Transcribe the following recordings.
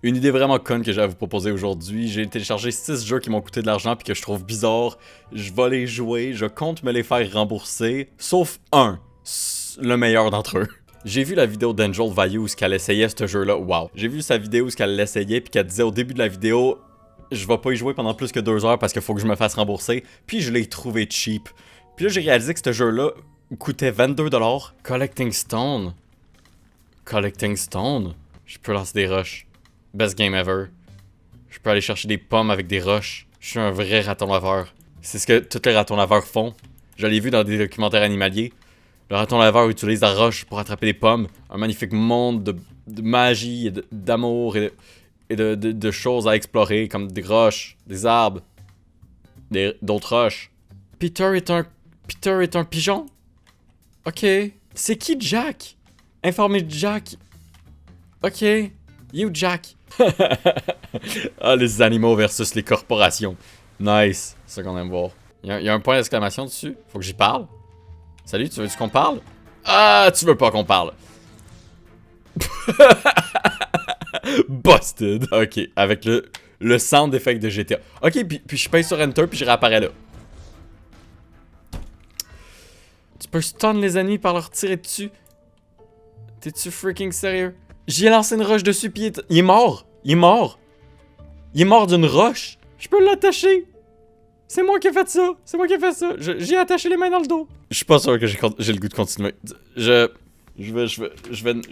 Une idée vraiment conne que j'ai à vous proposer aujourd'hui. J'ai téléchargé 6 jeux qui m'ont coûté de l'argent puis que je trouve bizarre. Je vais les jouer, je compte me les faire rembourser, sauf un, le meilleur d'entre eux. J'ai vu la vidéo d'Angel Value où qu'elle essayait ce jeu-là. Wow. J'ai vu sa vidéo où qu'elle l'essayait puis qu'elle disait au début de la vidéo, je vais pas y jouer pendant plus que 2 heures parce qu'il faut que je me fasse rembourser. Puis je l'ai trouvé cheap. Puis là j'ai réalisé que ce jeu-là coûtait 22$. Collecting Stone. Collecting Stone. Je peux lancer des rushs. Best game ever. Je peux aller chercher des pommes avec des roches. Je suis un vrai raton laveur. C'est ce que tous les ratons laveurs font. Je l'ai vu dans des documentaires animaliers. Le raton laveur utilise la roche pour attraper des pommes. Un magnifique monde de magie, et d'amour et de choses à explorer, comme des roches, des arbres, d'autres roches. Peter est un pigeon? Ok. C'est qui Jack? Informez Jack. Ok. You Jack. Ah, les animaux versus les corporations. Nice. C'est ça qu'on aime voir. Il y a un point d'exclamation dessus. Faut que j'y parle. Salut, tu veux-tu qu'on parle? Ah, tu veux pas qu'on parle. Busted. Ok, avec le sound effect de GTA. Ok, puis je paye sur Enter puis je réapparais là. Tu peux stun les ennemis par leur tirer dessus. T'es-tu freaking sérieux? J'y ai lancé une roche dessus puis il est mort. Il est mort. Il est mort d'une roche. Je peux l'attacher. C'est moi qui ai fait ça. C'est moi qui ai fait ça. J'y ai attaché les mains dans le dos. Je suis pas sûr que j'ai le goût de continuer. Je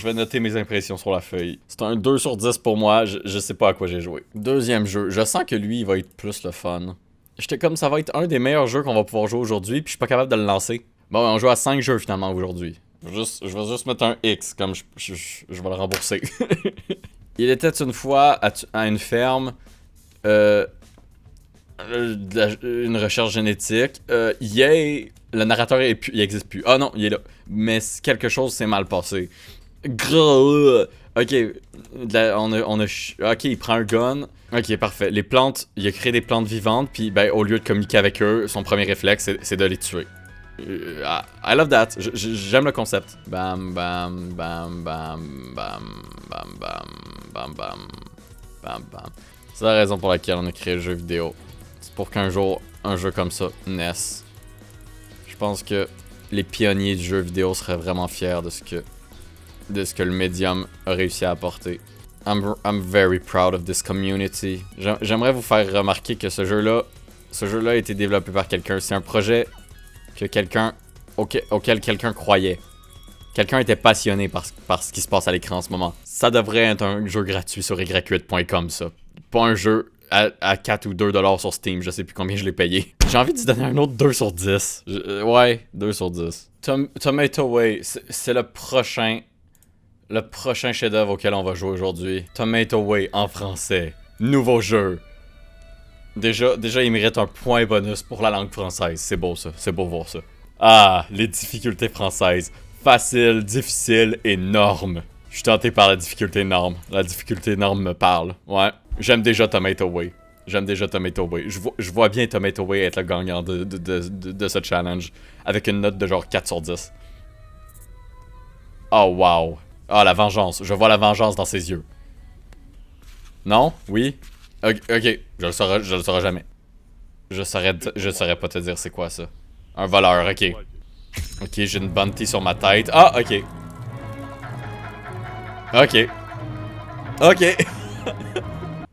vais noter mes impressions sur la feuille. C'est un 2 sur 10 pour moi. Je sais pas à quoi j'ai joué. Deuxième jeu. Je sens que lui, il va être plus le fun. J'étais comme ça va être un des meilleurs jeux qu'on va pouvoir jouer aujourd'hui. Puis je suis pas capable de le lancer. Bon, on joue à 5 jeux finalement aujourd'hui. Je vais juste mettre un X comme je vais le rembourser. Il était une fois à une ferme. Une recherche génétique. Le narrateur il existe plus. Ah non, il est là. Mais quelque chose s'est mal passé. Ok, ok, il prend un gun. Ok, parfait. Les plantes, il a créé des plantes vivantes, puis ben, au lieu de communiquer avec eux, son premier réflexe, c'est de les tuer. I love that. J'aime le concept. Bam, bam, bam, bam, bam, bam, bam, bam, bam, bam, bam. C'est la raison pour laquelle on a créé le jeu vidéo. C'est pour qu'un jour, un jeu comme ça naisse. Je pense que les pionniers du jeu vidéo seraient vraiment fiers de ce que le médium a réussi à apporter. I'm very proud of this community. J'aimerais vous faire remarquer que ce jeu-là a été développé par quelqu'un. C'est un projet auquel quelqu'un croyait. Quelqu'un était passionné par ce qui se passe à l'écran en ce moment. Ça devrait être un jeu gratuit sur y8.com, ça. Pas un jeu à 4 ou 2$ sur Steam, je sais plus combien je l'ai payé. J'ai envie d'y donner un autre 2 sur 10. Ouais, 2 sur 10. Tomato Way, c'est le prochain chef-d'œuvre auquel on va jouer aujourd'hui. Tomato Way en français. Nouveau jeu. Déjà, il mérite un point bonus pour la langue française. C'est beau ça, c'est beau voir ça. Ah, les difficultés françaises. Facile, difficile et norme. Je suis tenté par la difficulté norme. La difficulté norme me parle. Ouais. J'aime déjà Tomato Way. Je vois bien Tomato Way être le gagnant de ce challenge. Avec une note de genre 4 sur 10. Oh wow. Ah, la vengeance. Je vois la vengeance dans ses yeux. Non? Oui? Ok, je le saurai jamais. Je saurais pas te dire c'est quoi ça. Un voleur, ok. Ok, j'ai une bounty sur ma tête. Ah, ok. Ok.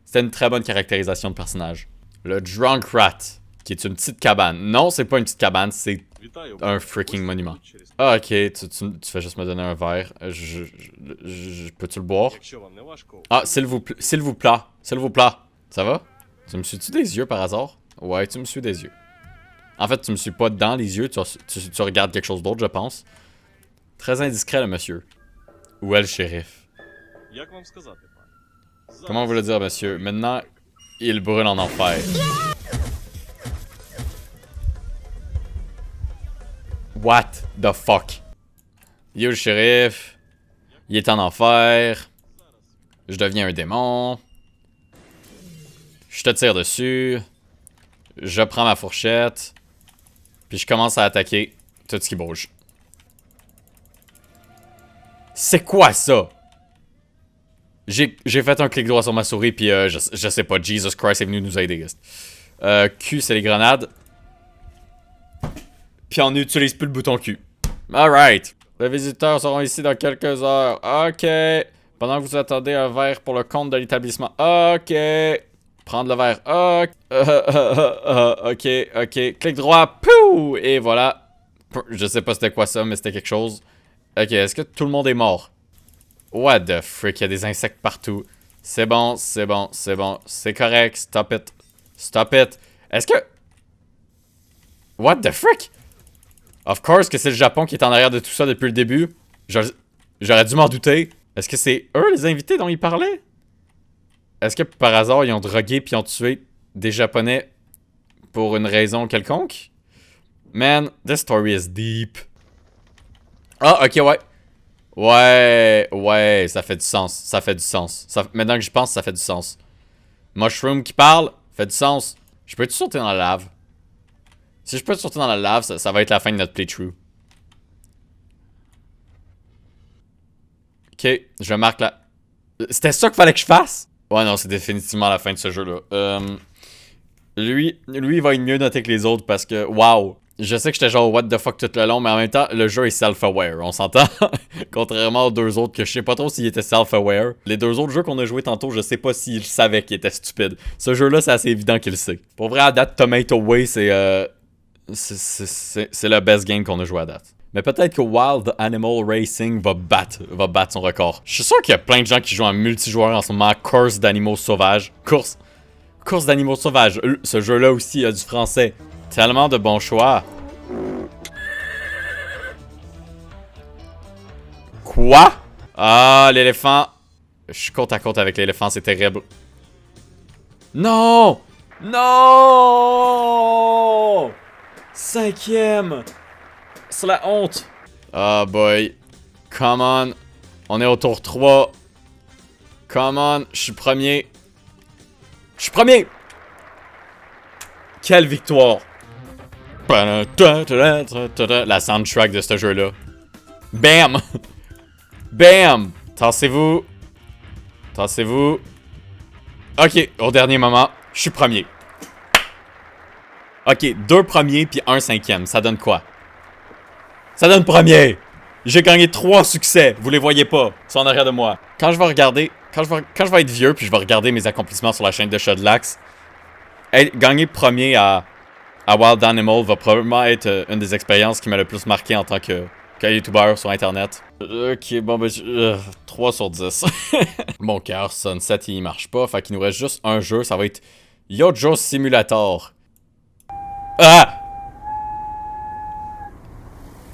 C'était une très bonne caractérisation de personnage. Le Drunk Rat, qui est une petite cabane. Non, c'est pas une petite cabane, c'est un freaking monument. Ah, ok, tu fais juste me donner un verre. Peux-tu le boire? Ah, s'il vous plaît. S'il vous plaît. Ça va? Tu me suis-tu des yeux par hasard? Ouais, tu me suis des yeux. En fait, tu me suis pas dans les yeux, tu regardes quelque chose d'autre, je pense. Très indiscret, le monsieur. Où est le shérif? Comment vous le dire, monsieur? Maintenant, il brûle en enfer. What the fuck? Yo, le shérif. Il est en enfer. Je deviens un démon. Je te tire dessus. Je prends ma fourchette. Puis je commence à attaquer tout ce qui bouge. C'est quoi ça? J'ai fait un clic droit sur ma souris, puis je sais pas, Jesus Christ est venu nous aider. Q, c'est les grenades. Puis on n'utilise plus le bouton Q. Alright. Les visiteurs seront ici dans quelques heures. Ok. Pendant que vous attendez un verre pour le compte de l'établissement. Ok. Prendre le verre. Ok. Ok. Clic droit. Pouh! Et voilà. Je sais pas c'était quoi ça, mais c'était quelque chose. Ok, est-ce que tout le monde est mort? What the frick, il y a des insectes partout. C'est bon, c'est bon, c'est bon. C'est correct, stop it. Stop it. Est-ce que... What the frick? Of course que c'est le Japon qui est en arrière de tout ça depuis le début. J'aurais dû m'en douter. Est-ce que c'est eux les invités dont ils parlaient? Est-ce que par hasard ils ont drogué puis ont tué des Japonais pour une raison quelconque? Man, this story is deep. Ah, ok, ouais. Ouais, ça fait du sens. Ça fait du sens. Maintenant que j'y pense, ça fait du sens. Mushroom qui parle, fait du sens. Je peux-tu sauter dans la lave? Si je peux sauter dans la lave, ça va être la fin de notre playthrough. Ok, je marque là. C'était ça qu'il fallait que je fasse? Ouais, non, c'est définitivement la fin de ce jeu-là. Lui, il va être mieux noté que les autres parce que, wow. Je sais que j'étais genre what the fuck tout le long, mais en même temps, le jeu est self-aware, on s'entend? Contrairement aux deux autres que je sais pas trop s'ils étaient self-aware. Les deux autres jeux qu'on a joués tantôt, je sais pas s'ils savaient qu'ils étaient stupides. Ce jeu-là, c'est assez évident qu'il le sait. Pour vrai, à date, Tomato Way, c'est le best game qu'on a joué à date. Mais peut-être que Wild Animal Racing va battre son record. Je suis sûr qu'il y a plein de gens qui jouent en multijoueur en ce moment. Course d'animaux sauvages. Course d'animaux sauvages. Ce jeu-là aussi a du français. Tellement de bons choix. Quoi? Ah, l'éléphant. Je suis côte à côte avec l'éléphant, c'est terrible. Non! Non! 5e! C'est la honte! Ah boy. Come on. On est au tour 3. Come on. Je suis premier. Je suis premier! Quelle victoire! La soundtrack de ce jeu-là. Bam! Bam! Tassez-vous. Tassez-vous. Ok, au dernier moment, je suis premier. Ok, 2 premiers puis 1 5e. Ça donne quoi? Ça donne premier! J'ai gagné 3 succès. Vous les voyez pas. Ils sont en arrière de moi. Quand je vais regarder... Quand je vais être vieux puis je vais regarder mes accomplissements sur la chaîne de Shadlax, gagner premier à Wild Animal va probablement être une des expériences qui m'a le plus marqué en tant que YouTuber sur Internet. Ok, bon ben... 3 sur 10. Mon cœur, Sunset, il marche pas. Fait qu'il nous reste juste un jeu. Ça va être Yojo Simulator. Ah!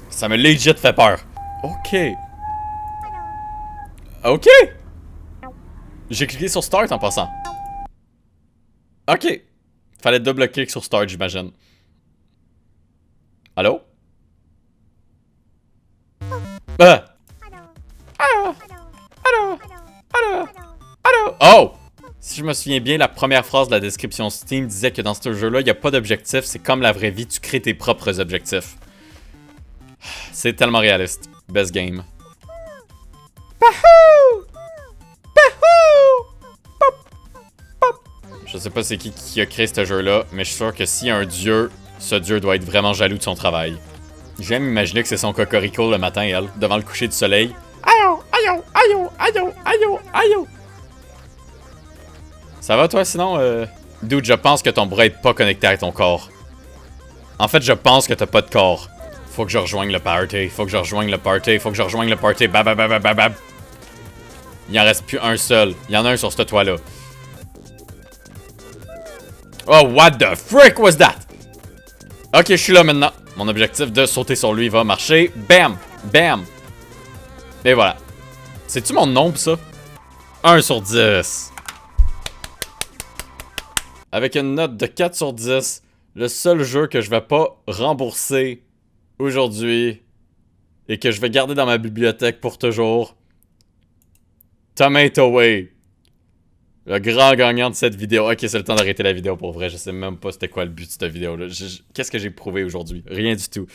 Ça me legit fait peur. Ok. Ok! J'ai cliqué sur Start en passant. Ok. Fallait double-clic sur Start, j'imagine. Allô? Ah! Allô? Allô? Allô? Allô? Oh! Si je me souviens bien, la première phrase de la description Steam disait que dans ce jeu-là, il n'y a pas d'objectif. C'est comme la vraie vie, tu crées tes propres objectifs. C'est tellement réaliste. Best game. Pahou! Pahou! Pop! Pop! Je sais pas c'est qui a créé ce jeu-là, mais je suis sûr que s'il y a un dieu, ce dieu doit être vraiment jaloux de son travail. J'aime imaginer que c'est son cocorico le matin, elle, devant le coucher du soleil. Aïe! Aïe! Aïe! Aïe! Aïe! Aïe! Ça va toi sinon? Dude, je pense que ton bras est pas connecté à ton corps. En fait, je pense que t'as pas de corps. Faut que je rejoigne le party. Faut que je rejoigne le party. Faut que je rejoigne le party. Bab, bab, bab, bab, bab. Il en reste plus un seul. Il y en a un sur ce toit-là. Oh, what the frick was that? Ok, je suis là maintenant. Mon objectif de sauter sur lui va marcher. Bam! Bam! Et voilà. C'est-tu mon nombre, ça? 1 sur 10. Avec une note de 4 sur 10, le seul jeu que je vais pas rembourser aujourd'hui et que je vais garder dans ma bibliothèque pour toujours. Tomato Way. Le grand gagnant de cette vidéo. Ok, c'est le temps d'arrêter la vidéo pour vrai. Je sais même pas c'était quoi le but de cette vidéo-là. Qu'est-ce que j'ai prouvé aujourd'hui? Rien du tout.